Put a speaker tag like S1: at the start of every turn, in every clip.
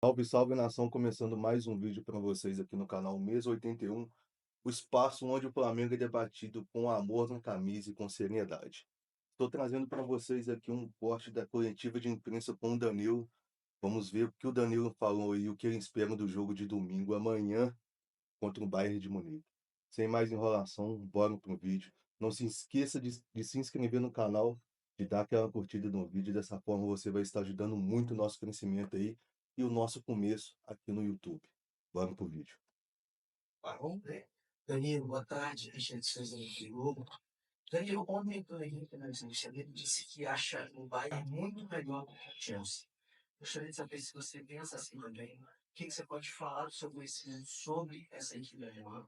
S1: Salve, salve nação, começando mais um vídeo para vocês aqui no canal Mesa 81, o espaço onde o Flamengo é debatido com amor na camisa e com seriedade. Estou trazendo para vocês aqui um corte da coletiva de imprensa com o Danilo. Vamos ver o que o Danilo falou e o que ele espera do jogo de domingo, amanhã, contra o Bayern de Munique. Sem mais enrolação, bora pro vídeo. Não se esqueça de se inscrever no canal, de dar aquela curtida no vídeo. Dessa forma você vai estar ajudando muito o nosso crescimento aí e o nosso começo aqui no YouTube. Bora pro vídeo.
S2: Vamos ver. Danilo, boa tarde. Richard Souza de Globo. Danilo, ontem na entrevista dele disse que acha o Bayern muito melhor do que o Chelsea. Gostaria de saber se você pensa assim também. O que você pode falar sobre essa equipe alemã?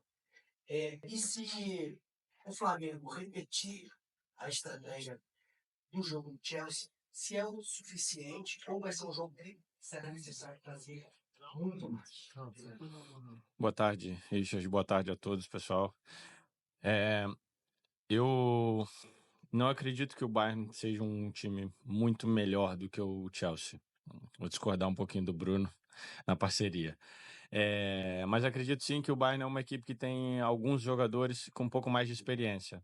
S2: E se o Flamengo repetir a estratégia do jogo do Chelsea, se é o suficiente ou vai ser um jogo que será necessário trazer muito mais?
S3: Boa tarde, Richard. Boa tarde a todos, pessoal. É, eu não acredito que o Bayern seja um time muito melhor do que o Chelsea. Vou discordar um pouquinho do Bruno na parceria. Mas acredito sim que o Bayern é uma equipe que tem alguns jogadores com um pouco mais de experiência.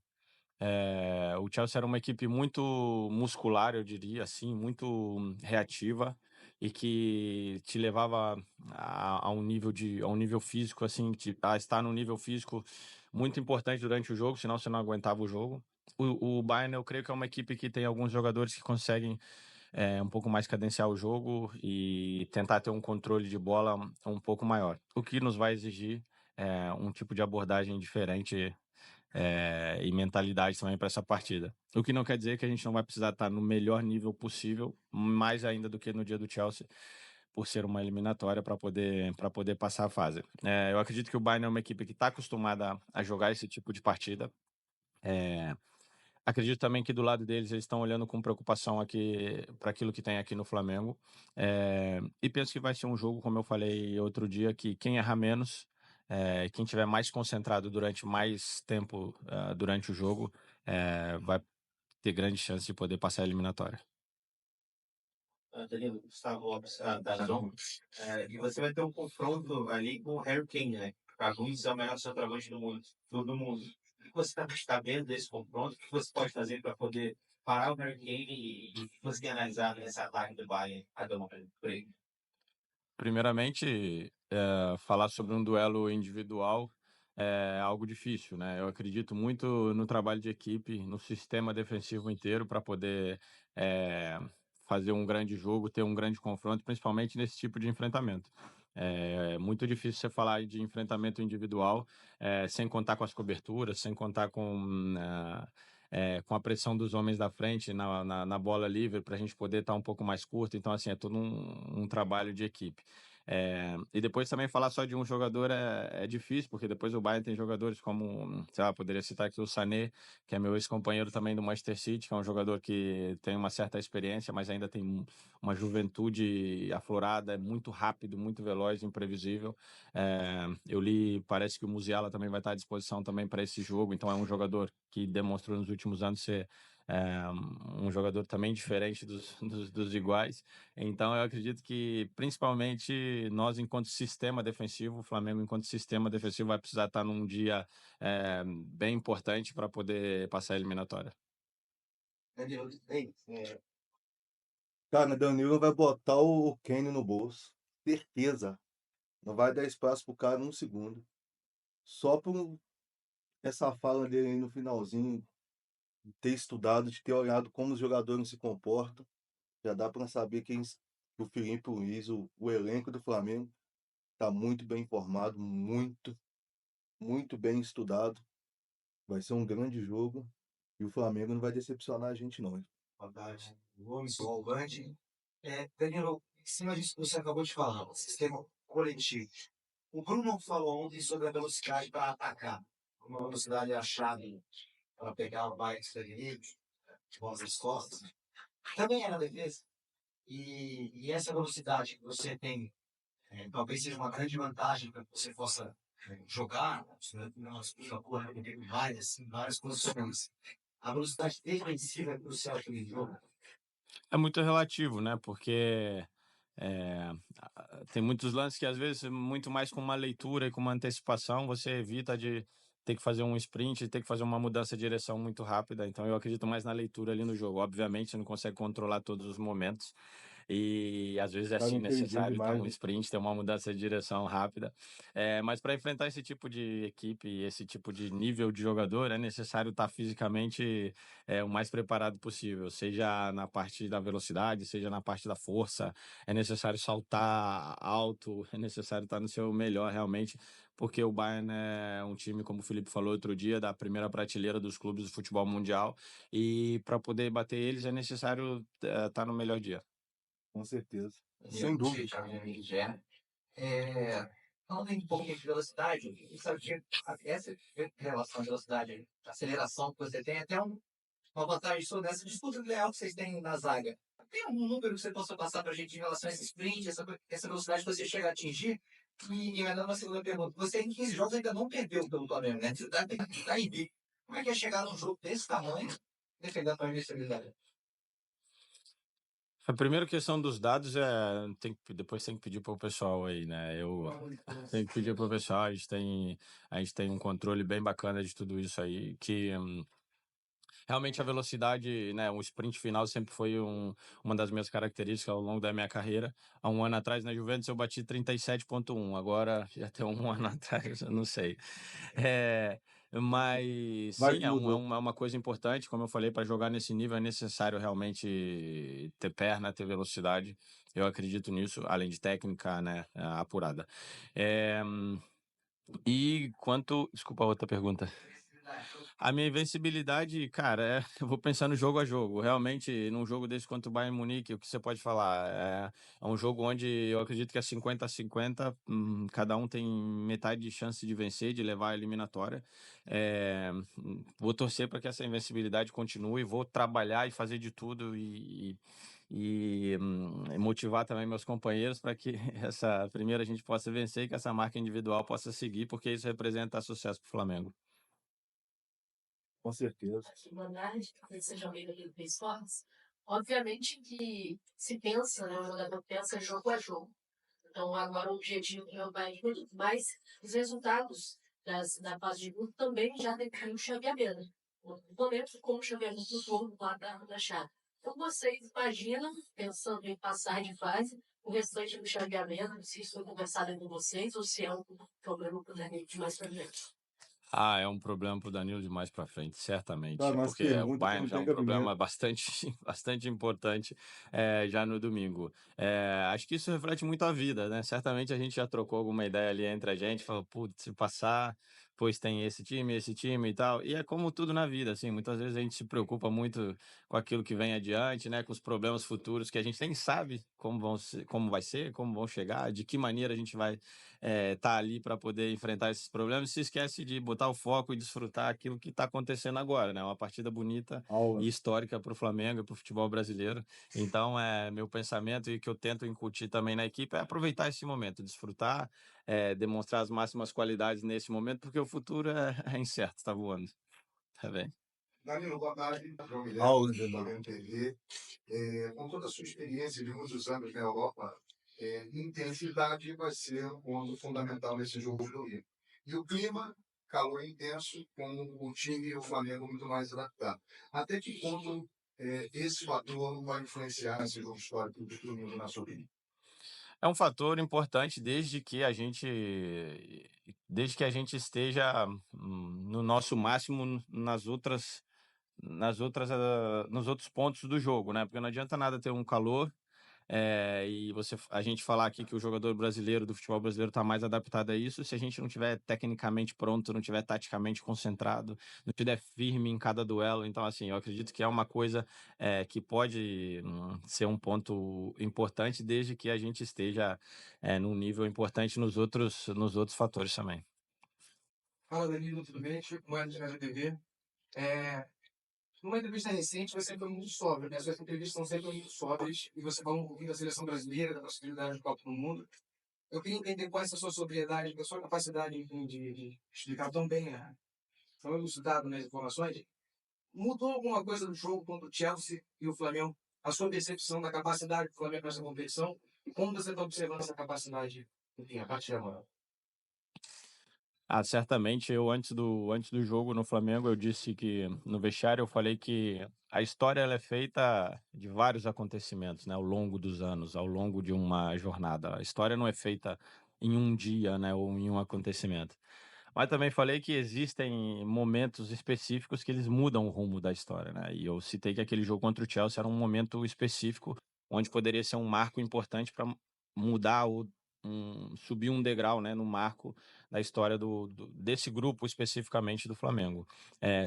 S3: O Chelsea era uma equipe muito muscular, eu diria assim, muito reativa e que te levava a um nível físico assim, a estar num nível físico muito importante durante o jogo, senão você não aguentava o jogo. O Bayern, eu creio que é uma equipe que tem alguns jogadores que conseguem um pouco mais cadenciar o jogo e tentar ter um controle de bola um pouco maior, o que nos vai exigir um tipo de abordagem diferente e mentalidade também para essa partida. O que não quer dizer que a gente não vai precisar estar no melhor nível possível, mais ainda do que no dia do Chelsea, por ser uma eliminatória para poder passar a fase. Eu acredito que o Bayern é uma equipe que está acostumada a jogar esse tipo de partida. Acredito também que do lado deles eles estão olhando com preocupação aqui para aquilo que tem aqui no Flamengo. E penso que vai ser um jogo, como eu falei outro dia, que quem errar menos, quem tiver mais concentrado durante mais tempo durante o jogo, vai ter grande chance de poder passar a eliminatória.
S2: Danilo, Gustavo Lopes, da Zon. E você vai ter um confronto ali com o Harry Kane, né? Para alguns é o melhor centroavante do mundo. Todo mundo. O que você está vendo desse confronto? O que você pode fazer para poder parar o Harry Kane e conseguir analisar esse ataque do Bayern? Por aí.
S3: Primeiramente, falar sobre um duelo individual é algo difícil, né? Eu acredito muito no trabalho de equipe, no sistema defensivo inteiro para poder é, fazer um grande jogo, ter um grande confronto, principalmente nesse tipo de enfrentamento. É muito difícil você falar de enfrentamento individual sem contar com as coberturas, sem contar com a pressão dos homens da frente na bola livre para a gente poder estar um pouco mais curto. Então, assim, é todo um trabalho de equipe. E depois também falar só de um jogador é difícil, porque depois o Bayern tem jogadores como, sei lá, poderia citar aqui o Sané, que é meu ex-companheiro também do Manchester City, que é um jogador que tem uma certa experiência, mas ainda tem uma juventude aflorada, é muito rápido, muito veloz, imprevisível. Eu li, parece que o Musiala também vai estar à disposição também para esse jogo, então é um jogador que demonstrou nos últimos anos ser um jogador também diferente dos iguais. Então, eu acredito que, principalmente, nós, enquanto sistema defensivo, o Flamengo, enquanto sistema defensivo, vai precisar estar num dia bem importante para poder passar a eliminatória.
S2: Danilo, bem,
S1: Cara, Danilo vai botar o Kane no bolso. Certeza. Não vai dar espaço pro cara um segundo. Só por essa fala dele aí no finalzinho, de ter estudado, de ter olhado como os jogadores se comportam, já dá para saber que o Filipe Luiz, o elenco do Flamengo, tá muito bem informado, muito bem estudado. Vai ser um grande jogo e o Flamengo não vai decepcionar a gente, não.
S2: boa tarde. Gomes, Volvante. Danilo, em cima disso que você acabou de falar, o sistema coletivo. O Bruno falou ontem sobre a velocidade para atacar. Uma velocidade achada para pegar o Bayern desprevenido, de mãos nas costas. Também é na defesa. E essa velocidade que você tem, talvez seja uma grande vantagem para que você possa jogar, uma corra várias posições. A velocidade defensiva é crucial para o jogo.
S3: É muito relativo, né? Porque é, tem muitos lances que às vezes muito mais com uma leitura e com uma antecipação você evita de ter que fazer um sprint, ter que fazer uma mudança de direção muito rápida. Então eu acredito mais na leitura ali no jogo. Obviamente você não consegue controlar todos os momentos e às vezes é
S1: Cara,
S3: sim
S1: inteligente
S3: necessário ter
S1: demais,
S3: um
S1: né?
S3: sprint, ter uma mudança de direção rápida. Mas para enfrentar esse tipo de equipe, esse tipo de nível de jogador, é necessário estar fisicamente o mais preparado possível, seja na parte da velocidade, seja na parte da força. É necessário saltar alto, é necessário estar no seu melhor realmente, porque o Bayern é um time, como o Felipe falou outro dia, da primeira prateleira dos clubes do futebol mundial, e para poder bater eles é necessário estar no melhor dia.
S1: Com certeza. Sem
S2: Diego,
S1: dúvida.
S2: Thiago Henrique Gerard. Falando em um pouquinho de velocidade, você sabe que essa relação de velocidade, aceleração que você tem, é até uma vantagem sobre essa disputa leal que vocês têm na zaga. Tem algum número que você possa passar para a gente em relação a esse sprint, essa velocidade que você chega a atingir? E ainda uma segunda pergunta. Você em 15 jogos ainda não perdeu pelo Flamengo, né? Você tá invicto. Como é que é chegar num jogo desse tamanho, defendendo a tua invencibilidade?
S3: A primeira questão dos dados depois tem que pedir para o pessoal aí, né? Eu tenho que pedir para o pessoal, a gente tem um controle bem bacana de tudo isso aí, que realmente a velocidade, né, o sprint final sempre foi uma das minhas características ao longo da minha carreira. Há um ano atrás na Juventus eu bati 37,1, agora já tem um ano atrás, eu não sei. É, mas
S1: Vai
S3: sim,
S1: que mudou.
S3: é uma coisa importante, como eu falei, para jogar nesse nível é necessário realmente ter perna, ter velocidade. Eu acredito nisso, além de técnica, né, apurada. É, e quanto. Desculpa a outra pergunta. A minha invencibilidade, cara, eu vou pensar no jogo a jogo. Realmente, num jogo desse contra o Bayern Munique, o que você pode falar? É um jogo onde eu acredito que é 50-50, cada um tem metade de chance de vencer, de levar a eliminatória. Vou torcer para que essa invencibilidade continue, vou trabalhar e fazer de tudo e motivar também meus companheiros para que essa primeira a gente possa vencer e que essa marca individual possa seguir, porque isso representa sucesso para o Flamengo.
S1: Com certeza.
S4: Boa tarde, seja bem-vindo ao Esportes. Obviamente que se pensa, né, o jogador pensa jogo a jogo. Então, agora o objetivo é o Bahia, mas os resultados da fase de grupo também já definem o chaveamento. O momento como o chaveamento do jogo lá da chave. Então, vocês imaginam, pensando em passar de fase, o restante do chaveamento, se isso foi conversado com vocês ou se é um problema para o mais pra frente?
S3: É um problema para o Danilo de mais para frente,
S1: Tá,
S3: certamente,
S1: mais
S3: porque o
S1: pergunta que
S3: Bayern
S1: não
S3: já é
S1: tem
S3: um problema
S1: cabimento.
S3: bastante, bastante importante já no domingo. Acho que isso reflete muito a vida, né? Certamente a gente já trocou alguma ideia ali entre a gente, falou, putz, se passar, pois tem esse time e tal. E é como tudo na vida, assim, muitas vezes a gente se preocupa muito com aquilo que vem adiante, né? Com os problemas futuros que a gente nem sabe como vai ser, como vão chegar, de que maneira a gente vai tá ali para poder enfrentar esses problemas, se esquece de botar o foco e desfrutar aquilo que está acontecendo agora, né? Uma partida bonita
S1: Aula.
S3: e histórica para o Flamengo e para o futebol brasileiro. Então, meu pensamento e que eu tento incutir também na equipe é aproveitar esse momento, desfrutar, demonstrar as máximas qualidades nesse momento, porque o futuro é incerto, está voando. Tá bem?
S2: Danilo, boa tarde. João Guilherme,
S1: Aula.
S2: da Flamengo TV. Com toda a sua experiência de muitos anos na Europa, intensidade vai ser um ponto fundamental nesse jogo de domingo. E o clima, calor intenso, com o time e o Flamengo muito mais adaptado. Até que ponto esse fator vai influenciar esse jogo histórico de domingo, na sua opinião?
S3: É um fator importante desde que a gente esteja no nosso máximo nos outros pontos do jogo, né? Porque não adianta nada ter um calor e a gente falar aqui que o jogador brasileiro do futebol brasileiro está mais adaptado a isso, se a gente não tiver tecnicamente pronto, não tiver taticamente concentrado, não tiver firme em cada duelo. Então, assim, eu acredito que é uma coisa que pode ser um ponto importante desde que a gente esteja num nível importante nos outros fatores também.
S5: Fala, Danilo, tudo bem? Chico Moedas, da TV. Numa entrevista recente, você foi muito sóbrio, né? Suas entrevistas são sempre muito sóbrias e você falou um pouquinho da seleção brasileira, da possibilidade de Copa do Mundo. Eu queria entender qual é a sua sobriedade, a sua capacidade, enfim, de explicar tão bem, tão elucidado nas informações. Mudou alguma coisa do jogo contra o Chelsea e o Flamengo? A sua percepção da capacidade do Flamengo nessa competição? E como você está observando essa capacidade, enfim, a partir de agora?
S3: Ah, certamente. Eu antes do jogo no Flamengo, eu disse que no vestiário eu falei que a história ela é feita de vários acontecimentos, né, ao longo dos anos, ao longo de uma jornada. A história não é feita em um dia, né, ou em um acontecimento. Mas também falei que existem momentos específicos que eles mudam o rumo da história, né? E eu citei que aquele jogo contra o Chelsea era um momento específico onde poderia ser um marco importante para mudar subir um degrau, né, no marco da história desse grupo especificamente do Flamengo.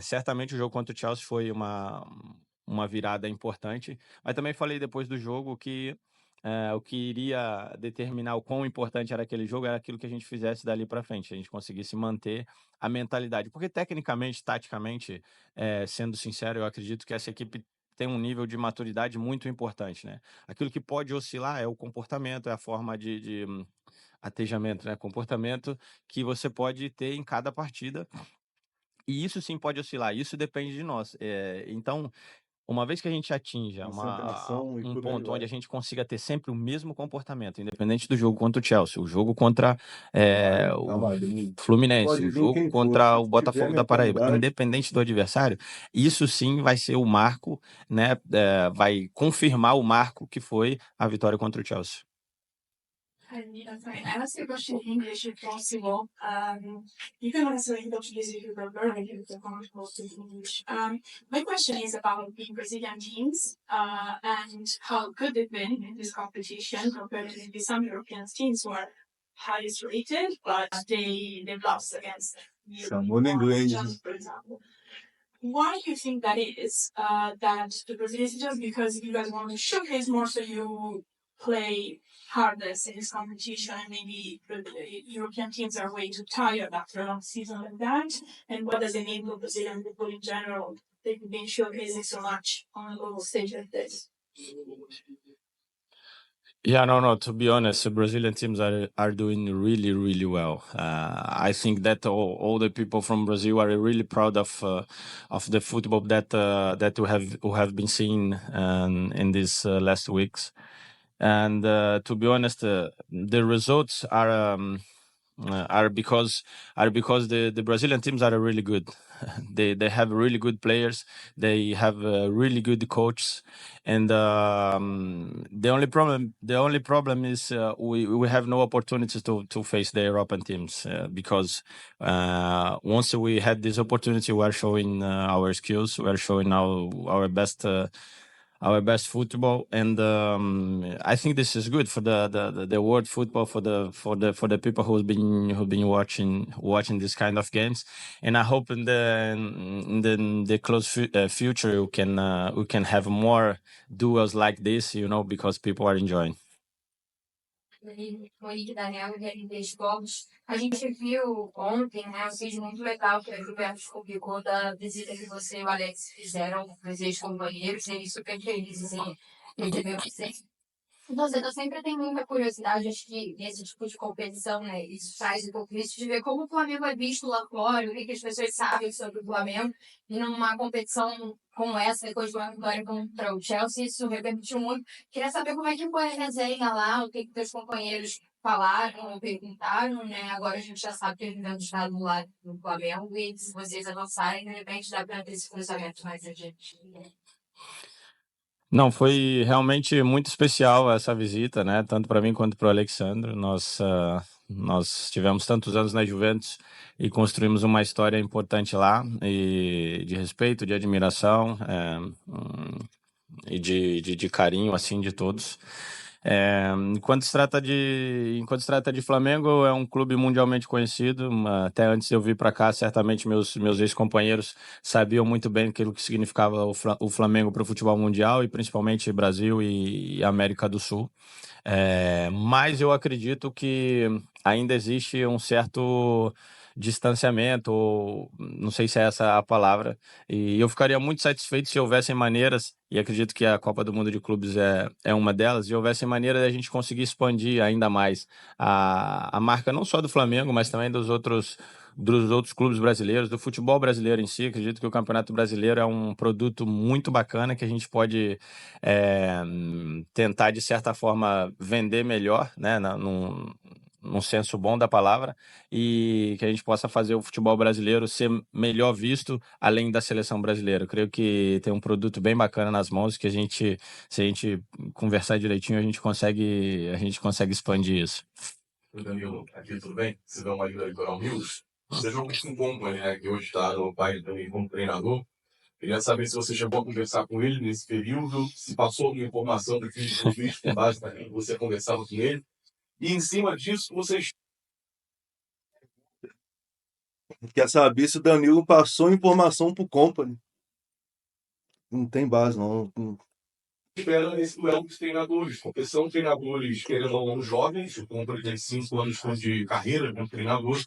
S3: Certamente o jogo contra o Chelsea foi uma virada importante, mas também falei depois do jogo que o que iria determinar o quão importante era aquele jogo era aquilo que a gente fizesse dali para frente, a gente conseguisse manter a mentalidade. Porque tecnicamente, taticamente, sendo sincero, eu acredito que essa equipe tem um nível de maturidade muito importante, né? Aquilo que pode oscilar é o comportamento, é a forma de atejamento, né? Comportamento que você pode ter em cada partida. E isso sim pode oscilar, isso depende de nós. Então, uma vez que a gente atinja
S1: Concentração e
S3: um
S1: por aí
S3: ponto onde
S1: vai.
S3: a gente consiga ter sempre o mesmo comportamento, independente do jogo contra o Chelsea, o jogo contra
S1: Real
S3: o
S1: Madrid.
S3: Fluminense,
S1: Pode
S3: o
S1: vir
S3: jogo
S1: quem for,
S3: contra
S1: se
S3: o
S1: tiver
S3: Botafogo da Paraíba,
S1: mentalidade.
S3: independente do adversário, isso sim vai ser o marco, né? Vai confirmar o marco que foi a vitória contra o Chelsea.
S6: Sorry, I asked you a question in English if possible. You can answer in Portuguese if you prefer, and you can comment also in English. My question is about the Brazilian teams and how good they've been in this competition compared to maybe some European teams who are highest rated, but they've lost against
S1: Chamou no inglês.
S6: just for example. Why do you think that is? That the Brazilians just because you guys want to showcase more, so you play hardest in this competition, and maybe the European teams are way too tired after a long season like that. And what does it mean for Brazilian people in general? They've been showcasing so much on a global stage like this.
S3: Yeah, no. To be honest, the Brazilian teams are doing really, really well. I think that all the people from Brazil are really proud of the football that we have been seeing in these last weeks. And to be honest, the results are because the Brazilian teams are really good. They have really good players. They have really good coaches, and the only problem is we have no opportunities to face the European teams because once we had this opportunity, we are showing our skills. We are showing our best. Our best football, and I think this is good for the world football, for the people who've been watching this kind of games, and I hope in the close future we can have more duels like this, because people are enjoying.
S4: O Henrique Daniel e RT Esportes. A gente viu ontem, né, um vídeo muito legal que a Gilberto publicou da visita que você e o Alex fizeram com os ex-companheiros, e eles super felizes em receber vocês. Você sempre tem muita curiosidade, acho que nesse tipo de competição, né? Isso faz um pouco isso de ver como o Flamengo é visto lá fora, o que as pessoas sabem sobre o Flamengo. E numa competição como essa, depois de uma vitória contra o Chelsea, isso repercutiu muito. Queria saber como é que foi a resenha lá, o que teus companheiros falaram, perguntaram, né? Agora a gente já sabe que eles devem estar do lado do Flamengo e se vocês avançarem, de repente dá para ter esse cruzamento mais adiante.
S3: Não, foi realmente muito especial essa visita, né? Tanto para mim quanto para o Alexandre. Nós tivemos tantos anos na Juventus e construímos uma história importante lá, e de respeito, de admiração, e de carinho, assim, de todos. Enquanto se trata de Flamengo, é um clube mundialmente conhecido. Até antes de eu vir para cá, certamente meus ex-companheiros sabiam muito bem aquilo que significava o Flamengo para o futebol mundial, e principalmente Brasil e América do Sul. Mas eu acredito que ainda existe um certo distanciamento, ou não sei se é essa a palavra, e eu ficaria muito satisfeito se houvessem maneiras, e acredito que a Copa do Mundo de Clubes é uma delas, e houvessem maneiras de a gente conseguir expandir ainda mais a marca não só do Flamengo, mas também dos outros dos outros clubes brasileiros, do futebol brasileiro em si. Acredito que o Campeonato Brasileiro é um produto muito bacana que a gente pode tentar, de certa forma, vender melhor, né, num senso bom da palavra, e que a gente possa fazer o futebol brasileiro ser melhor visto além da seleção brasileira. Eu creio que tem um produto bem bacana nas mãos que se a gente conversar direitinho, a gente consegue expandir isso.
S7: Danilo, aqui tudo bem? Você dá uma Liga Litoral News. Você jogou com o Company, né, que hoje está no Bayern também como treinador. Queria saber se você chegou a conversar com ele nesse período, se passou alguma informação do Filipe Luís com base naquilo que você conversava com ele. E em cima disso, vocês
S1: Quer saber se o Danilo passou informação pro Company. Não tem base, não.
S7: esperam nesse duelo dos treinadores, porque são treinadores, querendo ou não, jovens, o Company tem 5 anos de carreira como treinador,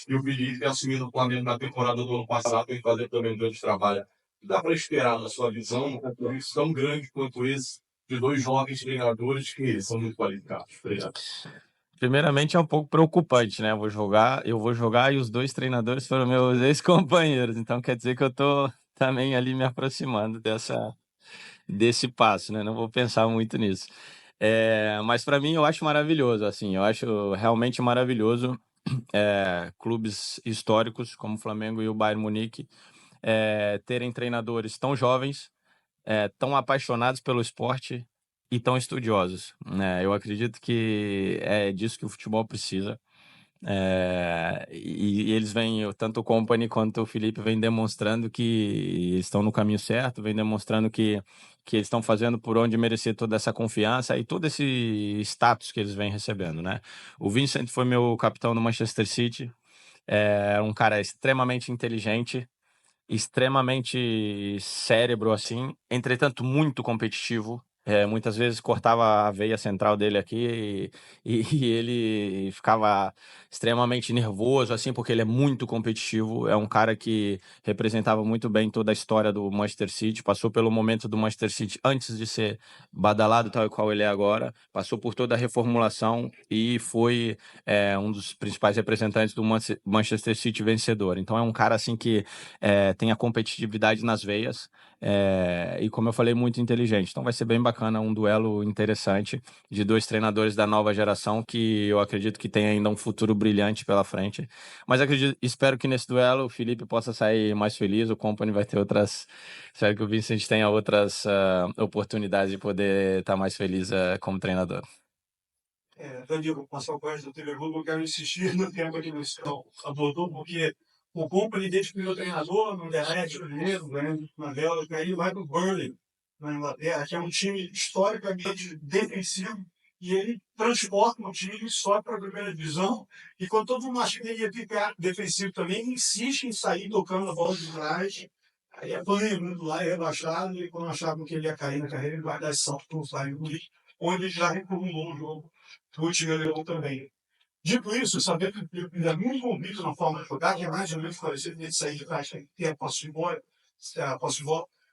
S7: e o Felipe assumindo o Flamengo na temporada do ano passado e fazer também um grande trabalho. Dá para esperar, na sua visão, um compromisso tão grande quanto esse de 2 jovens treinadores que são muito qualificados? Obrigado.
S3: Primeiramente é um pouco preocupante, né? Eu vou jogar e os 2 treinadores foram meus ex-companheiros, então quer dizer que eu tô também ali me aproximando desse passo, né? Não vou pensar muito nisso. Mas para mim eu acho maravilhoso, assim, eu acho realmente maravilhoso clubes históricos como o Flamengo e o Bayern Munique terem treinadores tão jovens, tão apaixonados pelo esporte e tão estudiosos, né? Eu acredito que é disso que o futebol precisa. E eles vêm, tanto o Company quanto o Felipe, vêm demonstrando que estão no caminho certo, vêm demonstrando que eles estão fazendo por onde merecer toda essa confiança e todo esse status que eles vêm recebendo, né? O Vincent foi meu capitão no Manchester City, é um cara extremamente inteligente, extremamente cérebro, assim, entretanto muito competitivo. Muitas vezes cortava a veia central dele aqui e ele ficava extremamente nervoso, assim, porque ele é muito competitivo. É um cara que representava muito bem toda a história do Manchester City, passou pelo momento do Manchester City antes de ser badalado tal e qual ele é agora, passou por toda a reformulação e foi um dos principais representantes do Manchester City vencedor. Então é um cara, assim, que tem a competitividade nas veias e, como eu falei, muito inteligente. Então vai ser bem bacana, um duelo interessante de 2 treinadores da nova geração que eu acredito que tem ainda um futuro brilhante pela frente. Mas espero que nesse duelo o Felipe possa sair mais feliz, o Company vai ter outras... Espero que o Vincent tenha outras oportunidades de poder estar mais feliz como treinador.
S5: Danilo, passar o código do TV Globo, eu quero insistir no tema que você abordou, porque o Company, desde que virou treinador, no Derrete, primeiro, na Bélgica, aí vai pro Burnley, na Inglaterra, que é um time historicamente defensivo, e ele transporta um time só para a primeira divisão, e quando todo mundo acha que ele ia ficar defensivo também, ele insiste em sair tocando a bola de trás, aí é lembrando lá, é rebaixado, e quando achavam que ele ia cair na carreira, ele vai dar esse salto para o Flamengo, onde ele já reformulou o jogo do time alemão também. Dito isso, saber que ele é muito envolvido na forma de jogar, que é mais ou menos parecido de sair de trás, ter a posse de bola,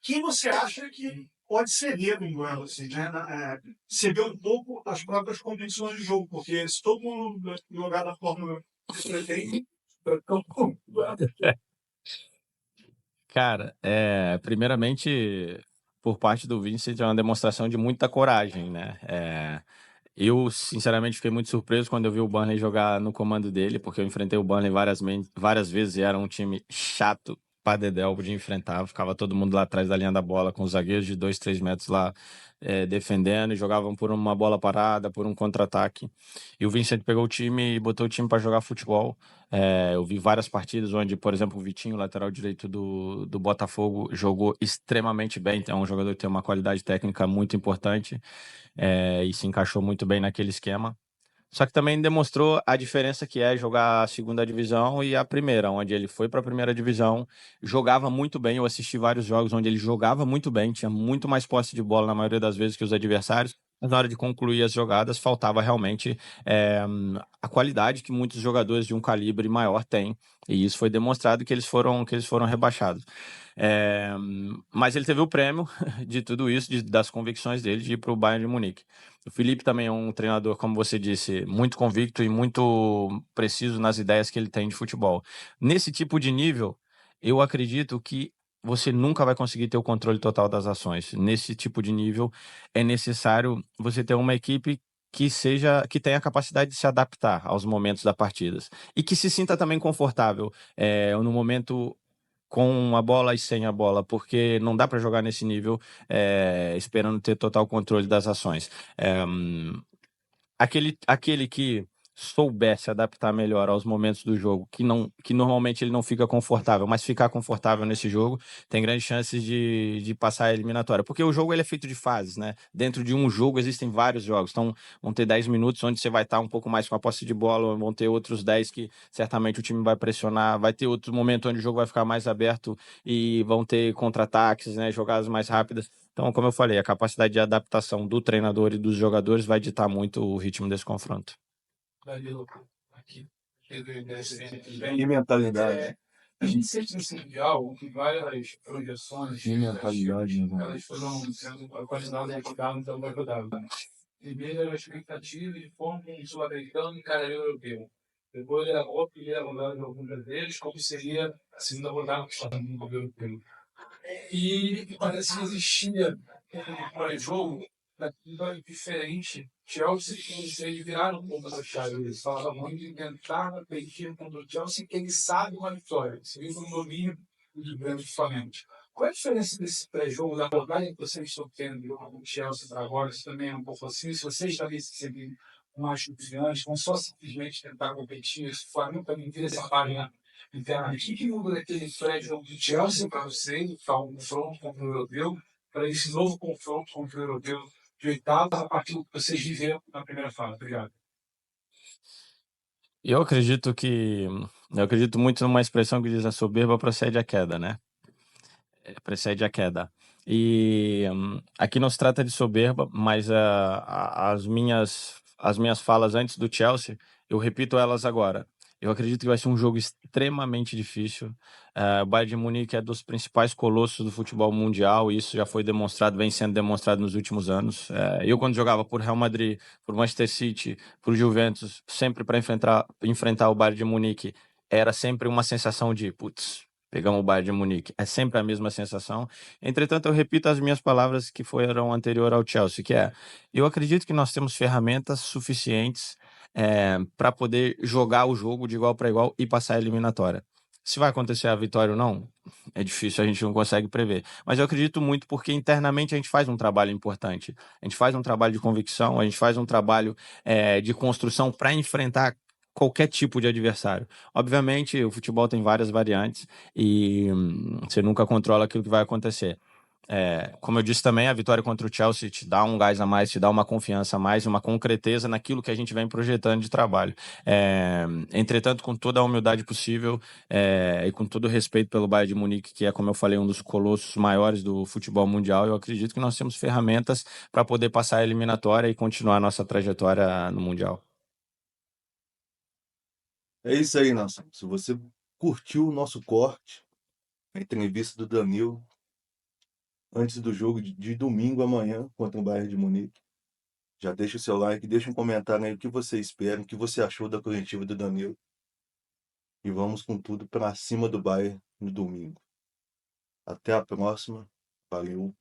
S5: quem você acha que pode ceder no duelo, assim, né? Ceder um pouco as próprias condições de jogo, porque se todo mundo jogar da forma que ele tem,
S3: Cara, primeiramente, por parte do Vincent, é uma demonstração de muita coragem, né? Eu, sinceramente, fiquei muito surpreso quando eu vi o Burnley jogar no comando dele, porque eu enfrentei o Burnley várias vezes e era um time chato pra dedéu de enfrentar. Ficava todo mundo lá atrás da linha da bola, com os zagueiros de 2, 3 metros lá defendendo, e jogavam por uma bola parada, por um contra-ataque. E o Vincent pegou o time e botou o time para jogar futebol. Eu vi várias partidas onde, por exemplo, o Vitinho, lateral direito do Botafogo, jogou extremamente bem. É um jogador que tem uma qualidade técnica muito importante. E se encaixou muito bem naquele esquema. Só que também demonstrou a diferença que é jogar a segunda divisão e a primeira, onde ele foi para a primeira divisão, jogava muito bem. Eu assisti vários jogos onde ele jogava muito bem, tinha muito mais posse de bola na maioria das vezes que os adversários, mas na hora de concluir as jogadas faltava realmente a qualidade que muitos jogadores de um calibre maior têm, e isso foi demonstrado que eles foram rebaixados. Mas ele teve o prêmio de tudo isso, das convicções dele de ir para o Bayern de Munique. O Felipe também é um treinador, como você disse, muito convicto e muito preciso nas ideias que ele tem de futebol. Nesse tipo de nível, eu acredito que você nunca vai conseguir ter o controle total das ações. Nesse tipo de nível, é necessário você ter uma equipe que tenha a capacidade de se adaptar aos momentos da partida e que se sinta também confortável no momento com a bola e sem a bola, porque não dá para jogar nesse nível esperando ter total controle das ações. Aquele que souber se adaptar melhor aos momentos do jogo, que normalmente ele não fica confortável, mas ficar confortável nesse jogo, tem grandes chances de passar a eliminatória. Porque o jogo ele é feito de fases, né? Dentro de um jogo existem vários jogos. Então, vão ter 10 minutos onde você vai estar um pouco mais com a posse de bola, vão ter outros 10 que certamente o time vai pressionar, vai ter outro momento onde o jogo vai ficar mais aberto e vão ter contra-ataques, né? Jogadas mais rápidas. Então, como eu falei, a capacidade de adaptação do treinador e dos jogadores vai ditar muito o ritmo desse confronto.
S5: Danilo, aqui,
S1: E mentalidade.
S5: a gente sente nesse mundial que várias projeções,
S1: E mentalidade, né?
S5: elas foram sendo qualificadas e ficaram então vai rodar. Primeiro era a expectativa de como um sul-americano encararia o europeu. Depois era a primeira rodada de alguns brasileiros, como seria a segunda rodada do europeu. E parece que existia um pré-jogo daquilo diferente. Chelsea eles viraram um pouco essa chave. Eles falavam muito de tentar competir contra o Chelsea, que ele sabe uma vitória. Se vive um domínio do grande Flamengo. Qual é a diferença desse pré-jogo, da abordagem que vocês estão tendo com o Chelsea para agora? Isso também é um pouco assim. Se vocês também se seguem mais confiantes, vão só simplesmente tentar competir, esse Flamengo também vira essa página. Então, o que muda daquele pré-jogo do Chelsea para você, para o confronto contra o europeu, para esse novo confronto contra o europeu de oitavas, a partir do que vocês viveram na primeira fase? Obrigado.
S3: Eu acredito muito numa expressão que diz a soberba procede à queda, né? Precede a queda. E aqui não se trata de soberba, mas as minhas falas antes do Chelsea, eu repito elas agora. Eu acredito que vai ser um jogo extremamente difícil. O Bayern de Munique é dos principais colossos do futebol mundial, e isso já foi demonstrado, vem sendo demonstrado nos últimos anos. Eu, quando jogava por Real Madrid, por Manchester City, por Juventus, sempre para enfrentar o Bayern de Munique, era sempre uma sensação de, putz, pegamos o Bayern de Munique. É sempre a mesma sensação. Entretanto, eu repito as minhas palavras que foram anterior ao Chelsea, que eu acredito que nós temos ferramentas suficientes para poder jogar o jogo de igual para igual e passar a eliminatória. Se vai acontecer a vitória ou não, é difícil, a gente não consegue prever. Mas eu acredito muito porque internamente a gente faz um trabalho importante. A gente faz um trabalho de convicção, a gente faz um trabalho de construção para enfrentar qualquer tipo de adversário. Obviamente, o futebol tem várias variantes e você nunca controla aquilo que vai acontecer. Como eu disse também, a vitória contra o Chelsea te dá um gás a mais, te dá uma confiança a mais, uma concreteza naquilo que a gente vem projetando de trabalho. Entretanto, com toda a humildade possível e com todo o respeito pelo Bayern de Munique, que é, como eu falei, um dos colossos maiores do futebol mundial, eu acredito que nós temos ferramentas para poder passar a eliminatória e continuar a nossa trajetória no Mundial.
S1: É isso aí, nação. Se você curtiu o nosso corte, a entrevista do Danilo, antes do jogo de domingo amanhã contra o Bayern de Munique, já deixa o seu like, deixa um comentário aí o que você espera, o que você achou da coletiva do Danilo. E vamos com tudo para cima do Bayern no domingo. Até a próxima. Valeu.